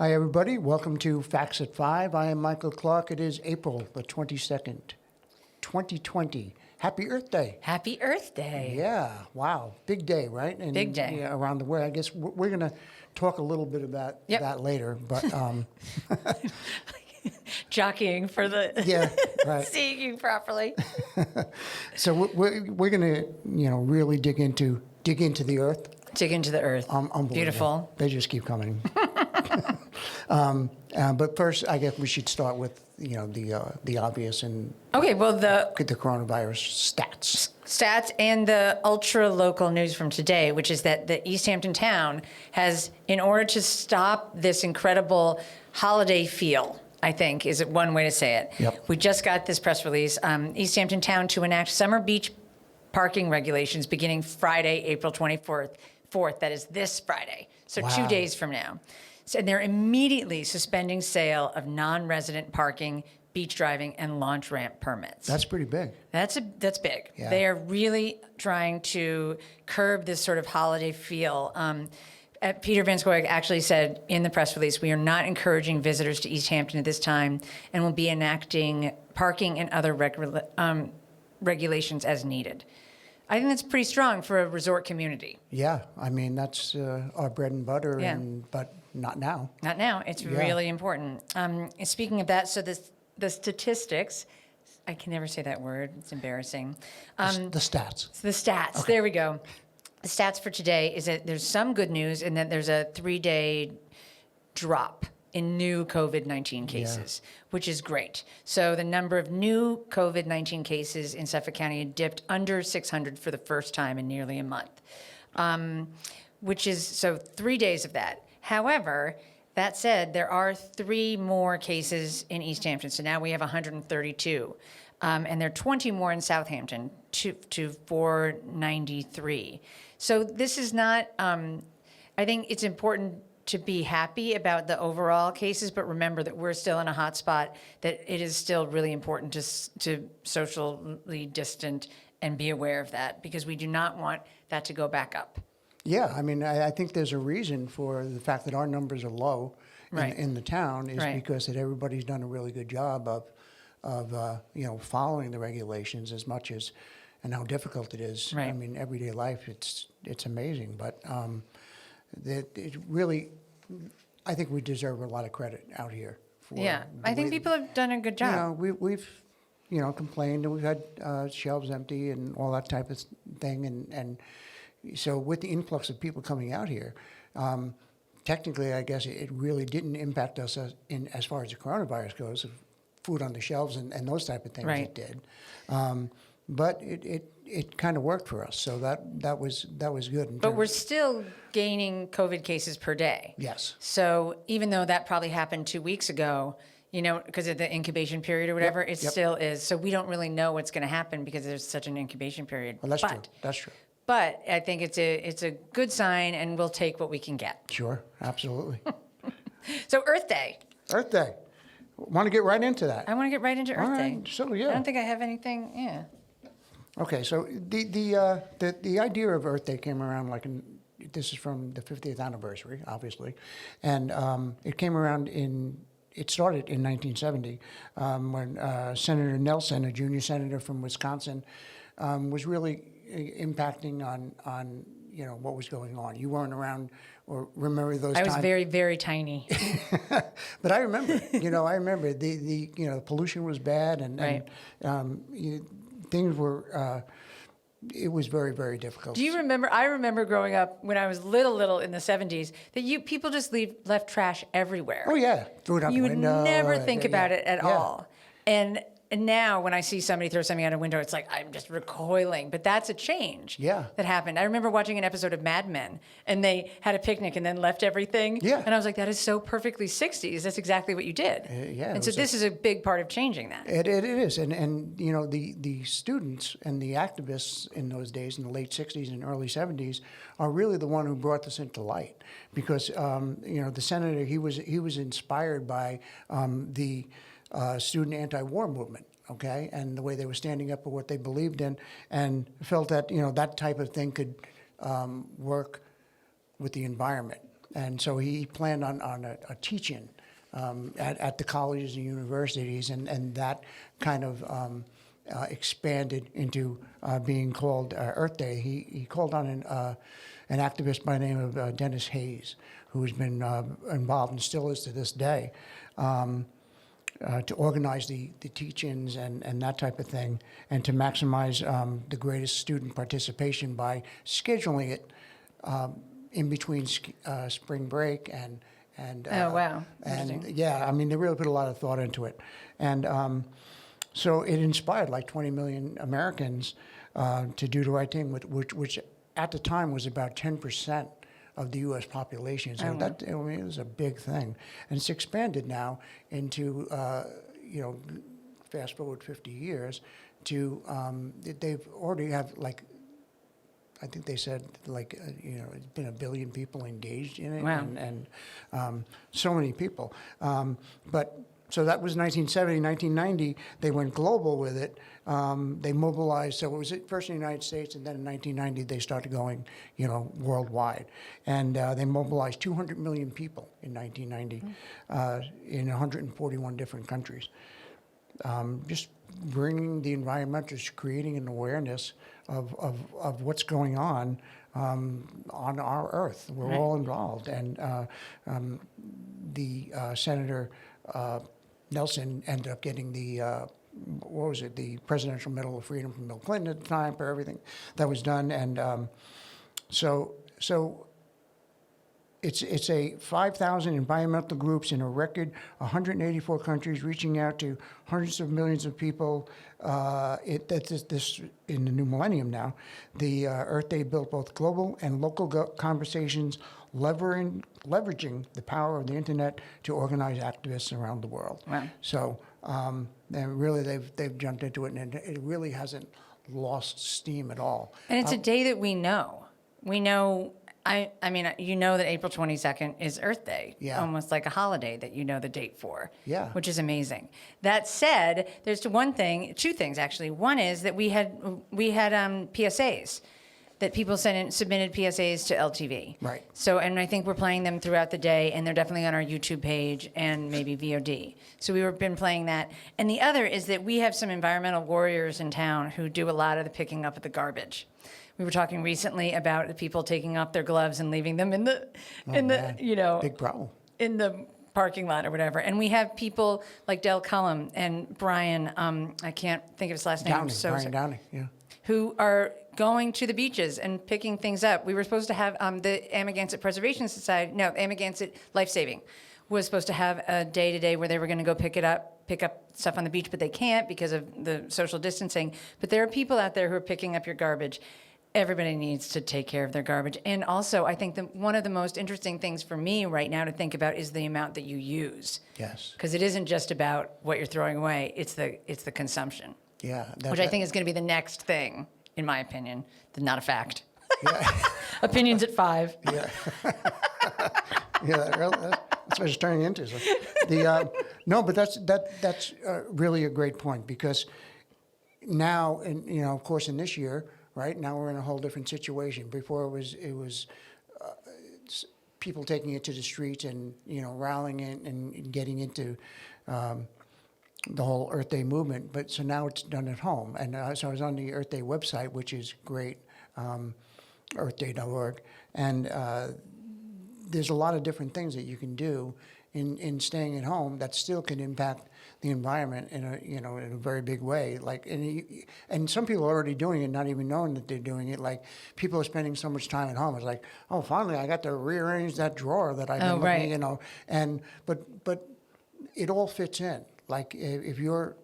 Hi, everybody. Welcome to Facts at 5. I am Michael Clark. It is April the 22nd, 2020. Happy Earth Day. Happy Earth Day. Yeah. Wow. Big day, right? And, Big day. Yeah, around the world. I guess we're going to talk a little bit about that later. But jockeying for the yeah, right. seeing you properly. So we're going to really dig into the earth. Dig into the earth. Unbelievable. Beautiful. They just keep coming. But first, I guess we should start with the obvious and Okay, well, the coronavirus stats and the ultra local news from today, which is that the East Hampton town has, in order to stop this incredible holiday feel, I think is one way to say it. Yep. We just got this press release. East Hampton town to enact summer beach parking regulations beginning Friday, April 24th. That is this Friday. So 2 days from now. And they're immediately suspending sale of non-resident parking, beach driving, and launch ramp permits. That's pretty big. That's big. Yeah. They are really trying to curb this sort of holiday feel. Peter Van Scoyk actually said in the press release, "We are not encouraging visitors to East Hampton at this time, and will be enacting parking and other regulations as needed." I think that's pretty strong for a resort community. Yeah, I mean that's our bread and butter, Yeah. But not now. Not now. It's really important. Speaking of that, so the statistics, I can never say that word. It's embarrassing. The stats. The stats. Okay. There we go. The stats for today is that there's some good news and that there's a 3-day drop in new COVID-19 cases, which is great. So the number of new COVID-19 cases in Suffolk County had dipped under 600 for the first time in nearly a month, which is, so 3 days of that. However, that said, there are 3 more cases in East Hampton. So now we have 132. And there are 20 more in Southampton to 493. So this is not, I think it's important to be happy about the overall cases, but remember that we're still in a hot spot, that it is still really important to socially distant and be aware of that, because we do not want that to go back up. Yeah, I mean, I think there's a reason for the fact that our numbers are low Right. in the town is Right. because that everybody's done a really good job of following the regulations as much as, and how difficult it is. Right. I mean, everyday life, it's amazing, but it really, I think we deserve a lot of credit out here. For Yeah, I think people have done a good job. We've complained, and we've had shelves empty and all that type of thing, and so with the influx of people coming out here, technically, I guess it really didn't impact us as far as the coronavirus goes. Food on the shelves and those type of things. Right. It did, but it kind of worked for us. So that was good. But we're still gaining COVID cases per day. Yes. So even though that probably happened 2 weeks ago, because of the incubation period or whatever, it still is. So we don't really know what's going to happen because there's such an incubation period. Well, that's true. That's true. But I think it's a good sign, and we'll take what we can get. Sure, absolutely. So Earth Day. Earth Day. Want to get right into that? I want to get right into Earth Day. So yeah. I don't think I have anything. Yeah. Okay, so the idea of Earth Day came around this is from the 50th anniversary, obviously, and it came around it started in 1970 when Senator Nelson, a junior senator from Wisconsin, was really impacting on what was going on. You weren't around or remember those times. I was very, very tiny. But I remember, the pollution was bad, and things were, it was very, very difficult. Do you remember? I remember growing up when I was little in the 70s that people just left trash everywhere. Oh yeah, threw it out the window. You would never think about it at all. And now when I see somebody throw something out a window, it's like I'm just recoiling. But that's a change that happened. I remember watching an episode of Mad Men, and they had a picnic and then left everything. Yeah. And I was like, that is so perfectly 60s. That's exactly what you did. And so this is a big part of changing that. It is. And the students and the activists in those days, in the late 60s and early 70s, are really the one who brought this into light. Because, the senator, he was inspired by the student anti-war movement, okay, and the way they were standing up for what they believed in, and felt that that type of thing could work with the environment. And so he planned on a teach-in at the colleges and universities, and that kind of expanded into being called Earth Day. He called on an activist by the name of Dennis Hayes, who's been involved and still is to this day, to organize the teach-ins and that type of thing, and to maximize the greatest student participation by scheduling it in between spring break and Oh, wow. and Interesting. yeah, I mean, they really put a lot of thought into it, and so it inspired like 20 million Americans to do the right thing, which at the time was about 10% of the U.S. population. So that, I mean, it was a big thing, and it's expanded now into fast forward 50 years to they've already have like. I think they said it's been 1 billion people engaged in it, Wow. and so many people. But so that was 1970, 1990. They went global with it. They mobilized. So it was first in the United States, and then in 1990 they started going, worldwide, and they mobilized 200 million people in 1990 in 141 different countries. Just bringing the environmentalists, creating an awareness of what's going on our Earth. We're all involved, and the Senator Nelson ended up getting the the Presidential Medal of Freedom from Bill Clinton at the time for everything that was done, and so. It's a 5,000 environmental groups in a record 184 countries, reaching out to hundreds of millions of people. This in the new millennium now. The Earth Day built both global and local conversations, leveraging the power of the internet to organize activists around the world. Wow. So and really they've jumped into it, and it really hasn't lost steam at all. And it's a day that we know. We know. I mean, that April 22nd is Earth Day, almost like a holiday that you know the date for, which is amazing. That said, there's two things actually. One is that we had PSAs that people submitted PSAs to LTV. Right. So, and I think we're playing them throughout the day, and they're definitely on our YouTube page and maybe VOD. So we've been playing that. And the other is that we have some environmental warriors in town who do a lot of the picking up of the garbage. We were talking recently about the people taking off their gloves and leaving them in the Big problem. in the parking lot or whatever. And we have people like Del Cullum and Brian, I can't think of his last name. Brian Downing, yeah. Who are going to the beaches and picking things up. We were supposed to have the Amagansett Preservation Society, Amagansett Life Saving was supposed to have a day today where they were going to go pick up stuff on the beach, but they can't because of the social distancing. But there are people out there who are picking up your garbage. Everybody needs to take care of their garbage. And also, I think that one of the most interesting things for me right now to think about is the amount that you use. Yes. Because it isn't just about what you're throwing away, it's the consumption. Yeah. Which I think is going to be the next thing, in my opinion. Not a fact. Yeah. Opinions at 5. Yeah. That's what it's turning into. So no, but that's really a great point, because now, and of course, in this year, right now we're in a whole different situation. Before it was people taking it to the streets and rallying it and getting into the whole Earth Day movement. But so now it's done at home, and so I was on the Earth Day website, which is great, earthday.org, and there's a lot of different things that you can do in staying at home that still can impact the environment in a very big way. Like, and some people are already doing it, not even knowing that they're doing it. Like, people are spending so much time at home. It's like, oh, finally I got to rearrange that drawer that I've been looking, and but it all fits in. Like, if you're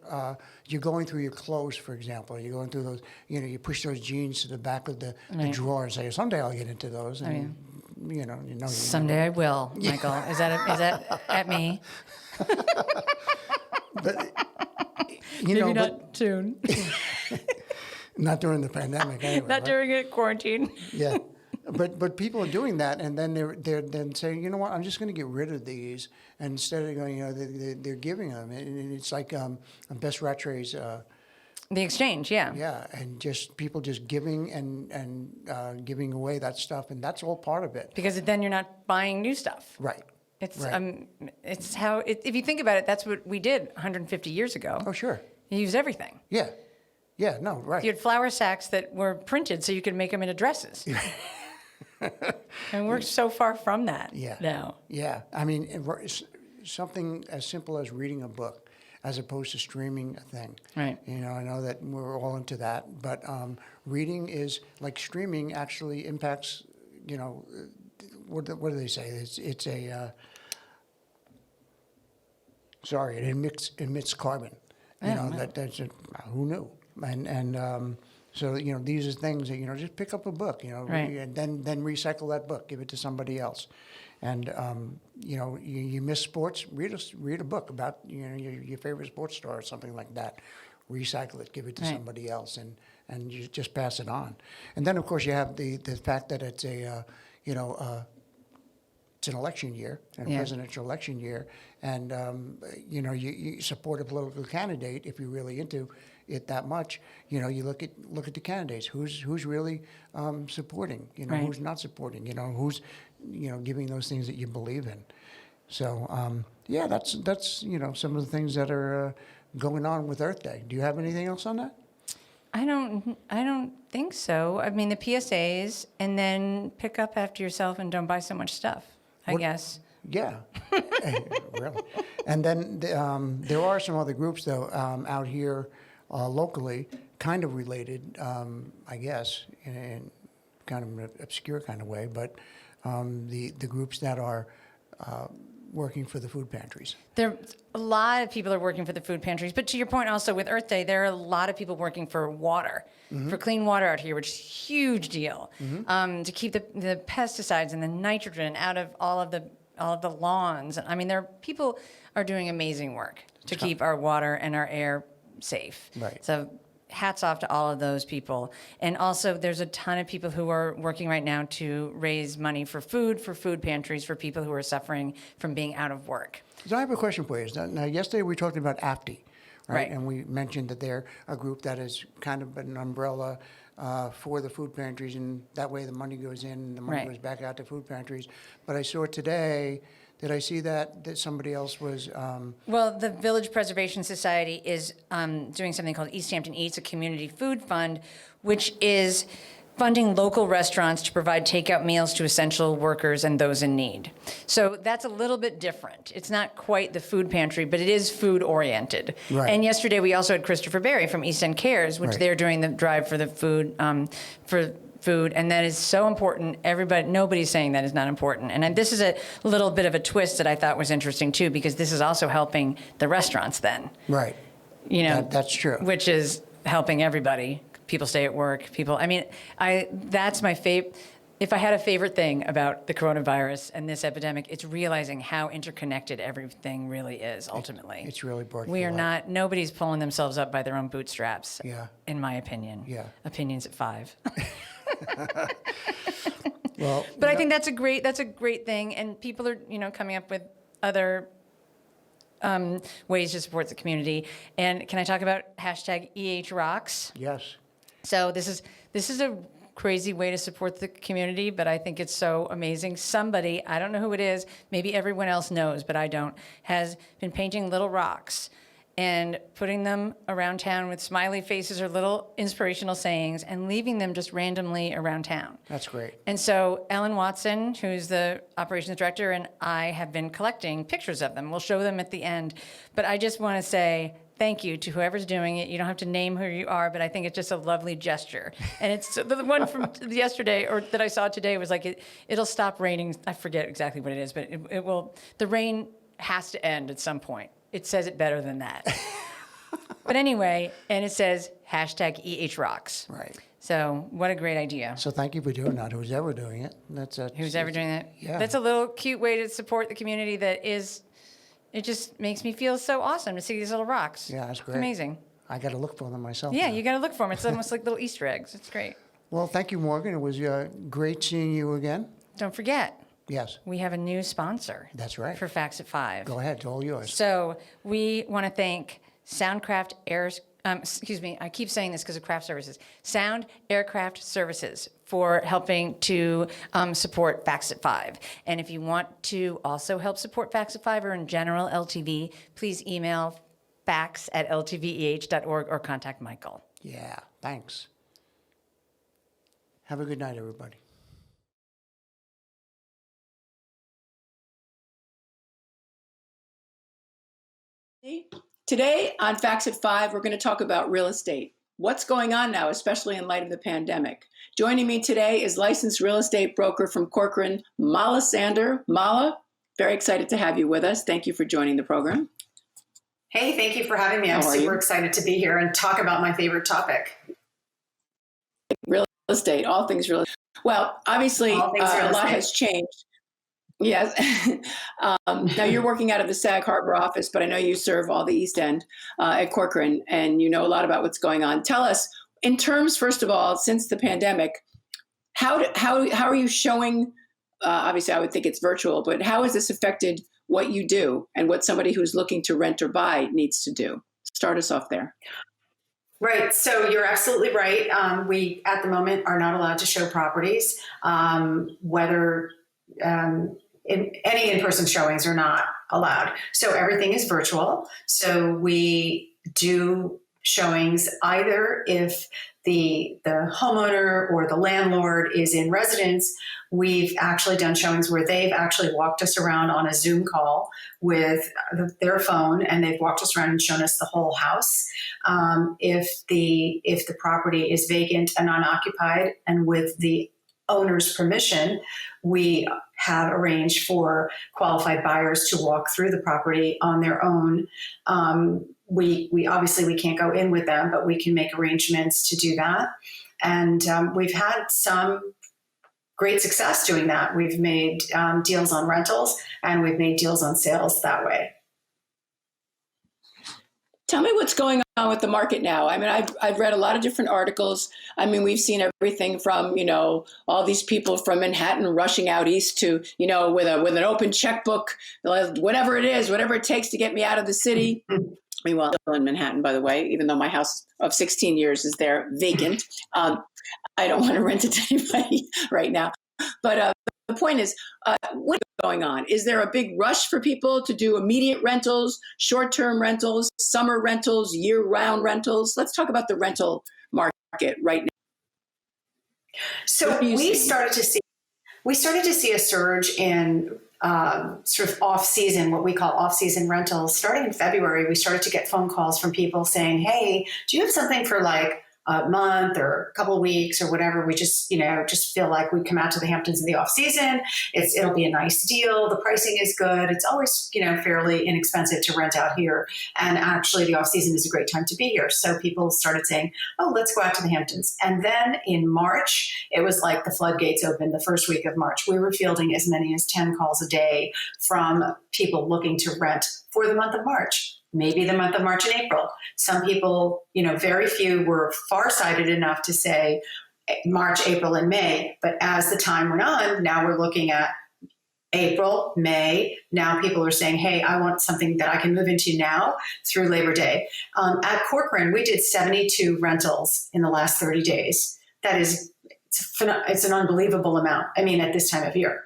going through your clothes, for example, you're going through those, you push those jeans to the back of the drawer and say, someday I'll get into those. And, someday I will, Michael. Is that at me? But, Maybe not soon. Not during the pandemic, anyway. Not during a quarantine. Yeah, but people are doing that, and then they're then saying, you know what, I'm just going to get rid of these, and instead of going, they're giving them, and it's like Bess Rattray's The exchange, yeah. Yeah, and just people just giving and giving away that stuff, and that's all part of it. Because then you're not buying new stuff. Right. It's Right. it's how if you think about it, that's what we did 150 years ago. Oh, sure. You used everything. Yeah. Yeah. No. Right. You had flour sacks that were printed so you could make them into dresses. And we're so far from that now. Yeah. I mean, something as simple as reading a book, as opposed to streaming a thing. Right. You know, I know that we're all into that, but reading is like streaming actually impacts. You know, what do they say? It's a sorry, it emits carbon. You know, that's who knew? And so you know, these are things that, you know, just pick up a book, you know, Right. and then recycle that book, give it to somebody else. And you know, you miss sports, read a book about, you know, your favorite sports star or something like that. Recycle it, give it to Right. somebody else, and you just pass it on. And then of course you have the fact that it's a you know, it's an election year, a Yeah. presidential election year, and you know, you support a political candidate if you're really into it that much. You know, you look at the candidates. Who's really supporting? You know, Right. who's not supporting? You know, who's, you know, giving those things that you believe in. So yeah, that's you know, some of the things that are going on with Earth Day. Do you have anything else on that? I don't think so. I mean, the PSAs, and then pick up after yourself and don't buy so much stuff, I guess. Yeah, really. And then there are some other groups though out here locally, kind of related, I guess, in kind of an obscure kind of way, but the groups that are working for the food pantries. There, a lot of people are working for the food pantries, but to your point also with Earth Day, there are a lot of people working for water, for clean water out here, which is a huge deal, to keep the pesticides and the nitrogen out of all of the lawns. I mean, people are doing amazing work to keep our water and our air safe. Right. So hats off to all of those people. And also there's a ton of people who are working right now to raise money for food pantries, for people who are suffering from being out of work. So I have a question for you. Now, yesterday we talked about AFTI, right? Right. And we mentioned that they're a group that is kind of an umbrella for the food pantries, and that way the money goes in and the money Right. goes back out to food pantries. But I saw today, did I see that somebody else was, Well, the Village Preservation Society is doing something called East Hampton Eats, a community food fund, which is funding local restaurants to provide takeout meals to essential workers and those in need. So that's a little bit different. It's not quite the food pantry, but it is food oriented. Right. And yesterday we also had Christopher Berry from East End Cares, which Right. they're doing the drive for the food, and that is so important. Nobody's saying that is not important. And this is a little bit of a twist that I thought was interesting too, because this is also helping the restaurants then. right? You know, That's true. Which is helping everybody. People stay at work. That's my favorite. If I had a favorite thing about the coronavirus and this epidemic, it's realizing how interconnected everything really is ultimately. It's really brought We to are light. not, nobody's pulling themselves up by their own bootstraps. Yeah. In my opinion. Yeah. Opinions at 5. Well, But I think that's a great thing, and people are, coming up with other ways to support the community. And can I talk about hashtag #EHRocks? yes. So this is a crazy way to support the community, but I think it's so amazing. Somebody, I don't know who it is, maybe everyone else knows, but I don't, has been painting little rocks and putting them around town with smiley faces or little inspirational sayings and leaving them just randomly around town. That's great. And so Ellen Watson, who's the operations director, and I have been collecting pictures of them. We'll show them at the end. But I just want to say thank you to whoever's doing it. You don't have to name who you are, but I think it's just a lovely gesture. And it's the one from yesterday, or that I saw today, was like, it'll stop raining. I forget exactly what it is, but it will. The rain has to end at some point. It says it better than that. But anyway, and it says hashtag #EHRocks. Right. So what a great idea. So thank you for doing that. Who's ever doing it? Who's ever doing that? Yeah. That's a little cute way to support the community it just makes me feel so awesome to see these little rocks. Yeah, that's great. It's amazing. I got to look for them myself. Yeah, now. you got to look for them. It's almost like little Easter eggs. It's great. Well, thank you, Morgan. It was great seeing you again. Don't forget, Yes, we have a new sponsor. that's right. For Facts at 5. Go ahead. It's all yours. So we want to thank Soundcraft excuse me, I keep saying this because of craft services, Sound Aircraft Services for helping to support Facts at 5. And if you want to also help support Facts at 5 or in general LTV, please email facts@ltveh.org or contact Michael. Yeah, thanks. Have a good night, everybody. Today on Facts at 5, we're going to talk about real estate. What's going on now, especially in light of the pandemic? Joining me today is licensed real estate broker from Corcoran, Mala Sander. Mala, very excited to have you with us. Thank you for joining the program. Hey, thank you for having me. I'm super excited to be here and talk about my favorite topic. Real estate, all things real estate. Well, obviously, a lot has changed. Yes. Now you're working out of the Sag Harbor office, but I know you serve all the East End at Corcoran, and you know a lot about what's going on. Tell us, in terms, first of all, since the pandemic, how are you showing? Obviously, I would think it's virtual, but how has this affected what you do and what somebody who's looking to rent or buy needs to do? Start us off there. Right. So you're absolutely right. We, at the moment, are not allowed to show properties, whether any in-person showings are not allowed. So everything is virtual. So we do showings either if the homeowner or the landlord is in residence. We've actually done showings where they've actually walked us around on a Zoom call with their phone, and they've walked us around and shown us the whole house. If the property is vacant and unoccupied, and with the owner's permission, we have arranged for qualified buyers to walk through the property on their own. We obviously we can't go in with them, but we can make arrangements to do that. And we've had some great success doing that. We've made deals on rentals, and we've made deals on sales that way. Tell me what's going on with the market now. I mean, I've read a lot of different articles. I mean, we've seen everything from, all these people from Manhattan rushing out east to, with an open checkbook, whatever it is, whatever it takes to get me out of the city. Meanwhile, I'm still in Manhattan, by the way, even though my house of 16 years is there vacant. I don't want to rent it to anybody right now. But the point is, what's going on? Is there a big rush for people to do immediate rentals, short-term rentals, summer rentals, year-round rentals? Let's talk about the rental market right now. So we started to see a surge in sort of off-season, what we call off-season rentals. Starting in February, we started to get phone calls from people saying, "Hey, do you have something for like a month or a couple of weeks or whatever? We just feel like we come out to the Hamptons in the off season. It'll be a nice deal. The pricing is good. It's always, fairly inexpensive to rent out here. And actually the off season is a great time to be here." So people started saying, "Oh, let's go out to the Hamptons." And then in March, it was like the floodgates opened the first week of March. We were fielding as many as 10 calls a day from people looking to rent for the month of March. Maybe the month of March and April. Some people, very few were farsighted enough to say March, April, and May. But as the time went on, now we're looking at April, May. Now people are saying, "Hey, I want something that I can move into now through Labor Day." At Corcoran, we did 72 rentals in the last 30 days. That is, it's an unbelievable amount. I mean, at this time of year.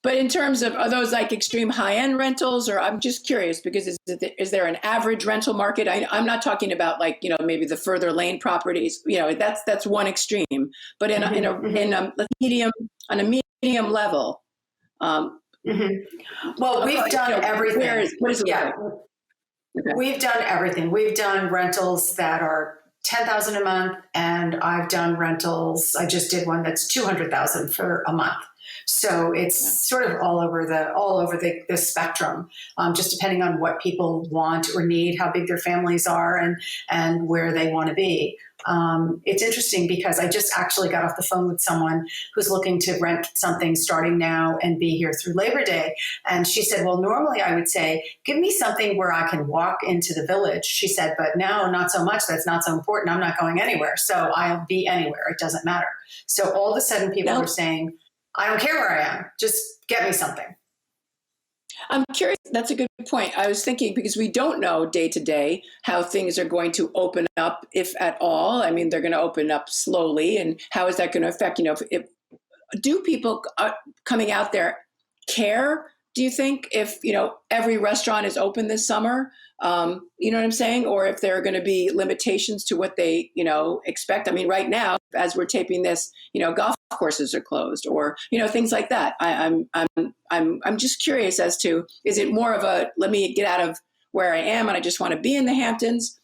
But in terms of, are those like extreme high-end rentals, or I'm just curious because is there an average rental market? I'm not talking about like, maybe the further lane properties, that's one extreme, but in a medium level. Well, we've done everything. What is it? Yeah. Okay. We've done everything. We've done rentals that are $10,000 a month, and I've done rentals. I just did one that's $200,000 for a month. So it's sort of all over the spectrum, just depending on what people want or need, how big their families are, and where they want to be. It's interesting because I just actually got off the phone with someone who's looking to rent something starting now and be here through Labor Day. And she said, "Well, normally I would say, give me something where I can walk into the village." She said, "But now not so much. That's not so important. I'm not going anywhere. So I'll be anywhere. It doesn't matter." So all of a sudden people are saying, "I don't care where I am. Just get me something." I'm curious. That's a good point. I was thinking because we don't know day to day how things are going to open up, if at all. I mean, they're going to open up slowly, and how is that going to affect? If do people coming out there care? Do you think if every restaurant is open this summer? You know what I'm saying? Or if there are going to be limitations to what they expect. I mean, right now, as we're taping this, golf courses are closed, or things like that. I'm just curious as to, is it more of a let me get out of where I am and I just want to be in the Hamptons,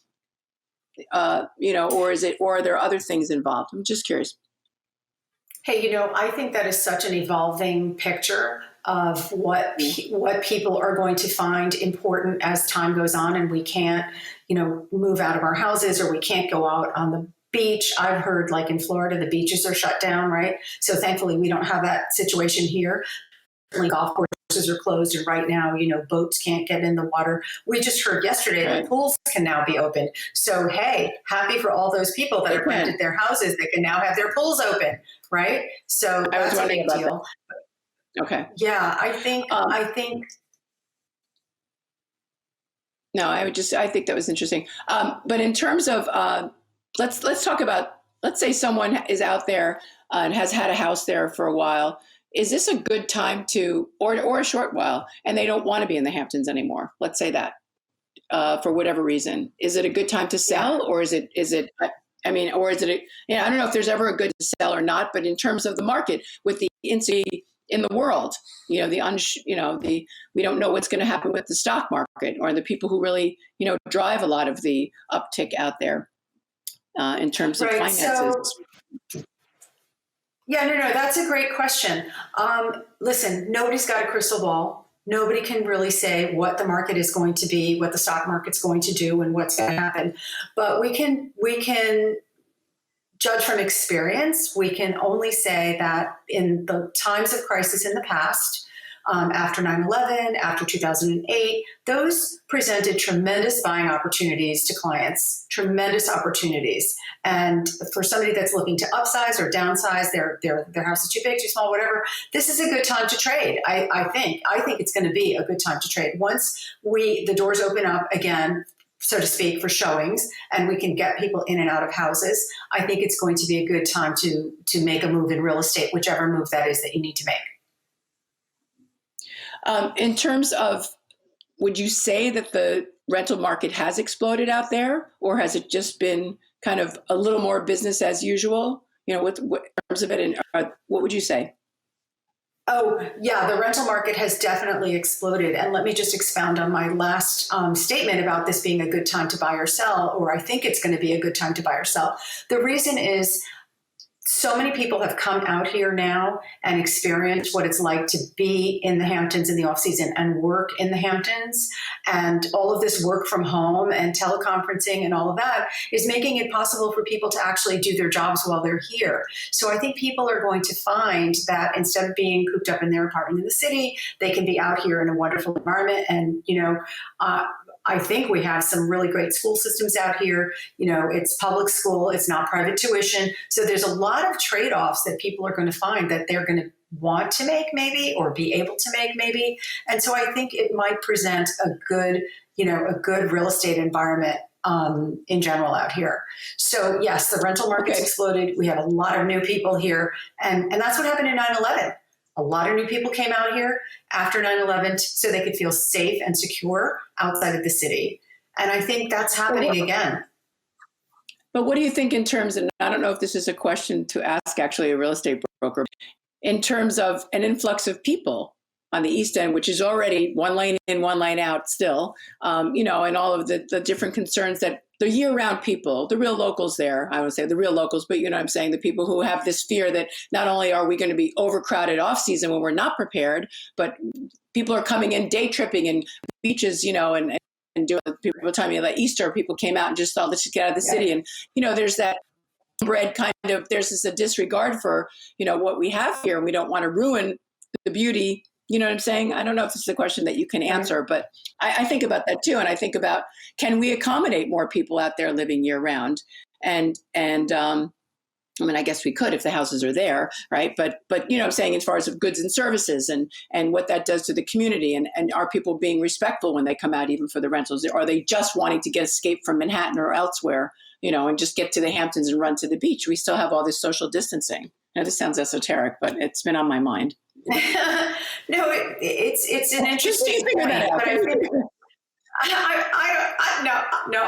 or are there other things involved? I'm just curious. Hey, I think that is such an evolving picture of what people are going to find important as time goes on, and we can't, move out of our houses, or we can't go out on the beach. I've heard, like in Florida, the beaches are shut down, right? So thankfully, we don't have that situation here. Certainly, golf courses are closed, and right now, boats can't get in the water. We just heard yesterday that pools can now be opened. So hey, happy for all those people that have rented their houses that can now have their pools open, right? So that's a big deal. Okay. Yeah, I think. No, I think that was interesting. But in terms of, let's talk about, let's say someone is out there and has had a house there for a while. Is this a good time to, or a short while, and they don't want to be in the Hamptons anymore? Let's say that, for whatever reason, is it a good time to sell, or is it? I mean, or is it? I don't know if there's ever a good to sell or not. But in terms of the market, with the insecurity in the world, we don't know what's going to happen with the stock market, or the people who really, drive a lot of the uptick out there, in terms of finances. So, yeah, no, that's a great question. Listen, nobody's got a crystal ball. Nobody can really say what the market is going to be, what the stock market's going to do, and what's going to happen. But we can judge from experience. We can only say that in the times of crisis in the past, after 9/11, after 2008, those presented tremendous buying opportunities to clients, tremendous opportunities. And for somebody that's looking to upsize or downsize, their house is too big, too small, whatever, this is a good time to trade. I think it's going to be a good time to trade. Once the doors open up again, so to speak, for showings, and we can get people in and out of houses, I think it's going to be a good time to make a move in real estate, whichever move that is that you need to make. In terms of, would you say that the rental market has exploded out there, or has it just been kind of a little more business as usual? What in terms of it, and what would you say? Oh, yeah, the rental market has definitely exploded. And let me just expound on my last statement about this being a good time to buy or sell, or I think it's going to be a good time to buy or sell. The reason is so many people have come out here now and experienced what it's like to be in the Hamptons in the off season and work in the Hamptons. And all of this work from home and teleconferencing and all of that is making it possible for people to actually do their jobs while they're here. So I think people are going to find that instead of being cooped up in their apartment in the city, they can be out here in a wonderful environment. And, I think we have some really great school systems out here. It's public school, it's not private tuition. So there's a lot of trade-offs that people are going to find that they're going to want to make maybe, or be able to make maybe. And so I think it might present a good real estate environment in general out here. So yes, the rental market's exploded. We have a lot of new people here. And that's what happened in 9/11. A lot of new people came out here after 9/11 so they could feel safe and secure outside of the city. And I think that's happening again. But what do you think in terms, and I don't know if this is a question to ask actually a real estate broker, in terms of an influx of people on the East End, which is already one lane in, one lane out still, and all of the different concerns that the year-round people, the real locals there, I would say the real locals, but I'm saying the people who have this fear that not only are we going to be overcrowded off season when we're not prepared, but people are coming in day tripping and beaches, and doing, people telling me that Easter people came out and just thought, let's just get out of the city. And, there's that bred kind of, there's a disregard for, what we have here, and we don't want to ruin the beauty. You know what I'm saying? I don't know if this is a question that you can answer, but I think about that too. And I think about, can we accommodate more people out there living year round? And I mean, I guess we could if the houses are there, right? But I'm saying as far as of goods and services and what that does to the community, and are people being respectful when they come out even for the rentals? Are they just wanting to get escape from Manhattan or elsewhere, and just get to the Hamptons and run to the beach? We still have all this social distancing. Now, this sounds esoteric, but it's been on my mind. No, it's an interesting point, but I think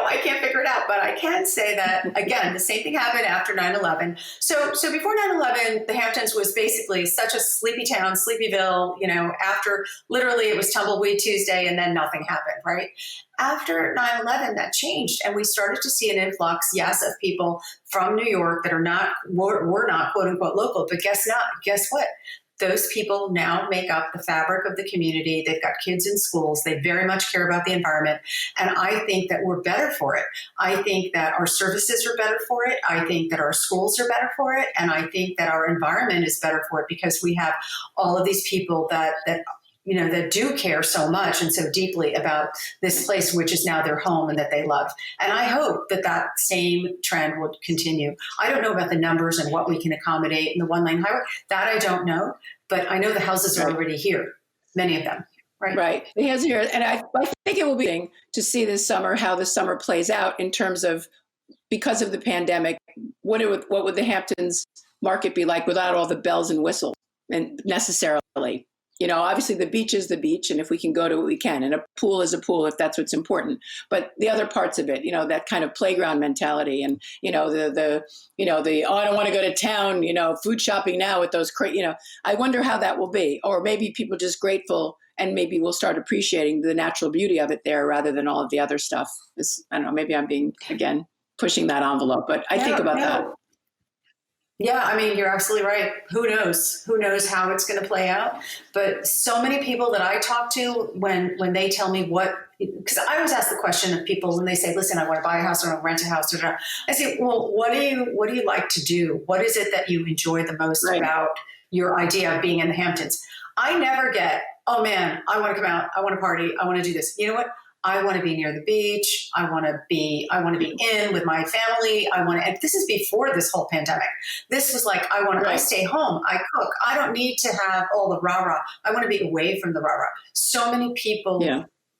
I can't figure it out, but I can say that, again, the same thing happened after 9/11. So before 9/11, the Hamptons was basically such a sleepy town, Sleepyville, after literally it was Tumbleweed Tuesday and then nothing happened, right? After 9/11, that changed, and we started to see an influx, yes, of people from New York that were not quote unquote local, but guess what? Those people now make up the fabric of the community. They've got kids in schools. They very much care about the environment. And I think that we're better for it. I think that our services are better for it. I think that our schools are better for it. And I think that our environment is better for it because we have all of these people that do care so much and so deeply about this place, which is now their home and that they love. And I hope that same trend will continue. I don't know about the numbers and what we can accommodate in the one-lane highway. That I don't know, but I know the houses are already here, many of them. Right. Right. It has here. And I think it will be interesting to see this summer, how the summer plays out in terms of, because of the pandemic, what would the Hamptons market be like without all the bells and whistles and necessarily? Obviously the beach is the beach, and if we can go to it, we can. And a pool is a pool if that's what's important. But the other parts of it, that kind of playground mentality, and I don't want to go to town, food shopping now with those, I wonder how that will be. Or maybe people just grateful, and maybe we'll start appreciating the natural beauty of it there rather than all of the other stuff. I don't know. Maybe I'm being, again, pushing that envelope, but I think about that. Yeah, I mean, you're absolutely right. Who knows? Who knows how it's going to play out? But so many people that I talk to, when they tell me because I always ask the question of people when they say, "Listen, I want to buy a house or I want to rent a house," I say, "Well, what do you like to do? What is it that you enjoy the most about your idea of being in the Hamptons?" I never get, "Oh man, I want to come out. I want to party. I want to do this." You know what? I want to be near the beach. I want to be in with my family. And this is before this whole pandemic. This was like, I stay home. I cook. I don't need to have all the rah-rah. I want to be away from the rah-rah. So many people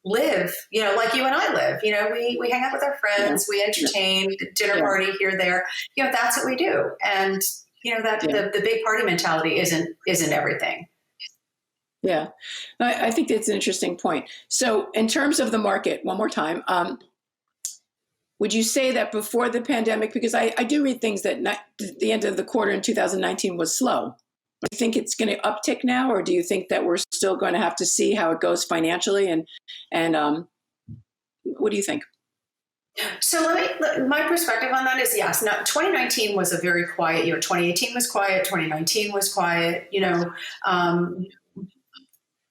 live, like you and I live, we hang out with our friends, we entertain, dinner party here, there, that's what we do. And, the big party mentality isn't everything. Yeah, I think that's an interesting point. So in terms of the market, one more time, would you say that before the pandemic, because I do read things that the end of the quarter in 2019 was slow. Do you think it's going to uptick now, or do you think that we're still going to have to see how it goes financially? And what do you think? So my perspective on that is yes. Now, 2019 was a very quiet year. 2018 was quiet. 2019 was quiet.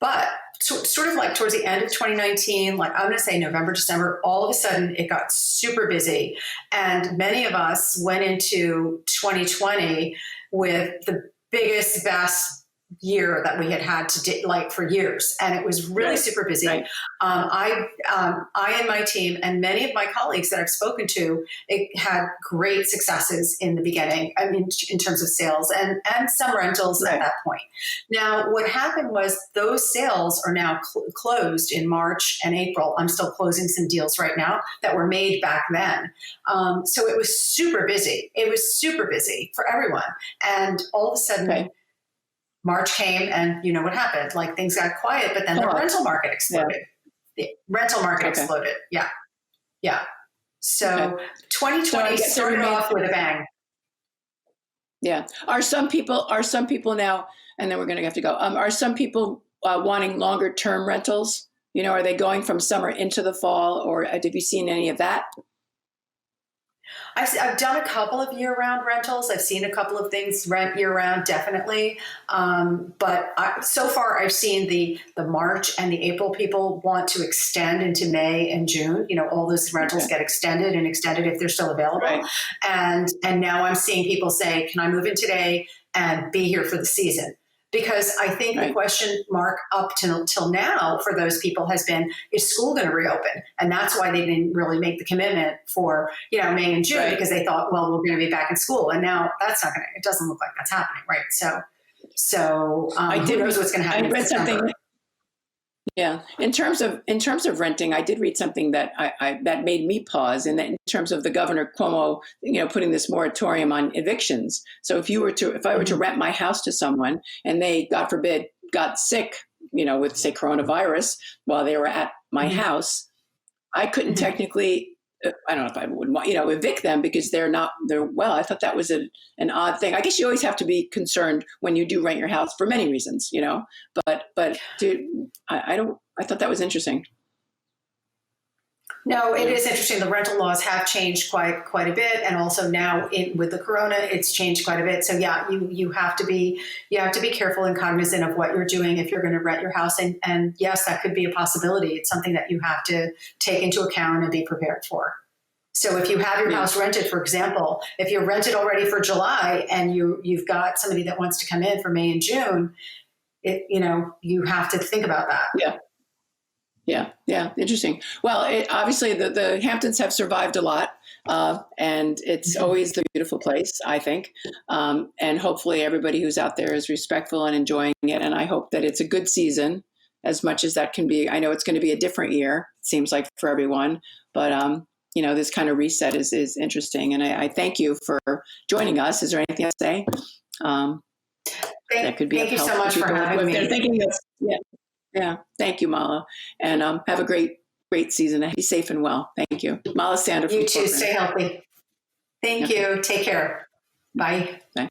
But sort of like towards the end of 2019, like I'm going to say November, December, all of a sudden it got super busy. And many of us went into 2020 with the biggest, best year that we had to for years. And it was really super busy. Right. I and my team and many of my colleagues that I've spoken to, it had great successes in the beginning. I mean, in terms of sales and some rentals at that point. Now, what happened was those sales are now closed in March and April. I'm still closing some deals right now that were made back then. So it was super busy. It was super busy for everyone. And all of a sudden, March came and you know what happened? Like things got quiet, but then the rental market exploded. The rental market exploded. Yeah. Yeah. So 2020 started off with a bang. Yeah. Are some people now, and then we're going to have to go, are some people wanting longer term rentals? Are they going from summer into the fall, or have you seen any of that? I've done a couple of year-round rentals. I've seen a couple of things rent year-round, definitely. But so far, I've seen the March and the April people want to extend into May and June. All those rentals get extended if they're still available. Right. And now I'm seeing people say, "Can I move in today and be here for the season?" Because I think the question mark up till now for those people has been, is school going to reopen? And that's why they didn't really make the commitment for, May and June, because they thought, well, we're going to be back in school. And now that's not going to, it doesn't look like that's happening, right? So who knows what's going to happen? I read something. Yeah, in terms of renting, I did read something that that made me pause. And in terms of the Governor Cuomo, putting this moratorium on evictions. So if I were to rent my house to someone and they, God forbid, got sick, with say coronavirus while they were at my house, I couldn't technically. I don't know if I would, evict them because they're well. I thought that was an odd thing. I guess you always have to be concerned when you do rent your house for many reasons, But I thought that was interesting. No, it is interesting. The rental laws have changed quite a bit, and also now with the corona, it's changed quite a bit. So yeah, you have to be careful and cognizant of what you're doing if you're going to rent your house. And yes, that could be a possibility. It's something that you have to take into account and be prepared for. So if you have your house rented, for example, if you're rented already for July and you've got somebody that wants to come in for May and June, you have to think about that. Yeah. Interesting. Well, obviously the Hamptons have survived a lot, and it's always the beautiful place, I think. And hopefully everybody who's out there is respectful and enjoying it. And I hope that it's a good season as much as that can be. I know it's going to be a different year, it seems like, for everyone. But, this kind of reset is interesting. And I thank you for joining us. Is there anything to say? Thank you so much for having me. They're thinking of, yeah. Thank you, Mala. And have a great season. Be safe and well. Thank you. Mala Sander from You too. Corcoran. Stay healthy. Thank you. Take care. Bye. Bye.